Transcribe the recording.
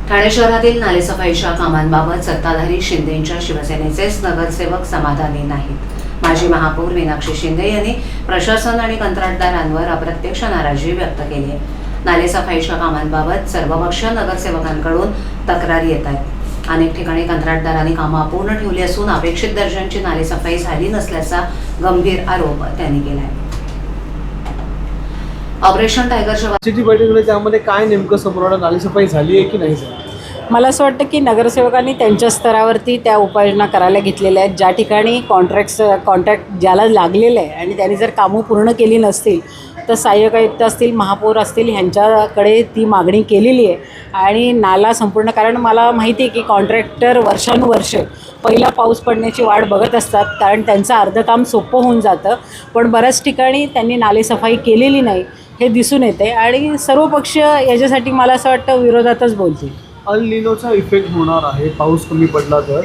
ठाणे शहरातील नालेसफाईच्या कामांबाबत सत्ताधारी शिंदेंच्या शिवसेनेचेच नगरसेवक समाधानी नाहीत। माजी महापौर मीनाक्षी शिंदे यांनी प्रशासन आणि कंत्राटदारांवर अप्रत्यक्ष नाराजी व्यक्त केली आहे। नालेसफाईच्या कामांबाबत सर्वपक्षीय नगरसेवकांकडून तक्रारी येत आहेत। अनेक ठिकाणी कंत्राटदारांनी कामं अपूर्ण ठेवली असून अपेक्षित दर्जाची नालेसफाई झाली नसल्याचा गंभीर आरोप त्यांनी केला आहे। ऑपरेशन टायगरच्या जी बैठक झाली त्यामध्ये काय नेमकं समोर आलं, नालेसफाई झाली आहे की नाही झाली? मला असं वाटतं की नगरसेवकांनी त्यांच्या स्तरावरती त्या उपाययोजना करायला घेतलेल्या आहेत। ज्या ठिकाणी कॉन्ट्रॅक्ट ज्याला लागलेलं आहे आणि त्यांनी जर कामं पूर्ण केली नसतील तर सहाय्यक आयुक्त असतील, महापौर असतील, ह्यांच्याकडे ती मागणी केलेली आहे आणि नाला संपूर्ण, कारण मला माहिती आहे की कॉन्ट्रॅक्टर वर्षानुवर्ष पहिला पाऊस पडण्याची वाट बघत असतात, कारण त्यांचं अर्धं काम सोपं होऊन जातं। पण बऱ्याच ठिकाणी त्यांनी नालेसफाई केलेली नाही हे दिसून येते आणि सर्व पक्ष याच्यासाठी मला असं वाटतं विरोधातच बोलतील। अल निनोचा इफेक्ट होणार आहे, पाऊस कमी पडला तर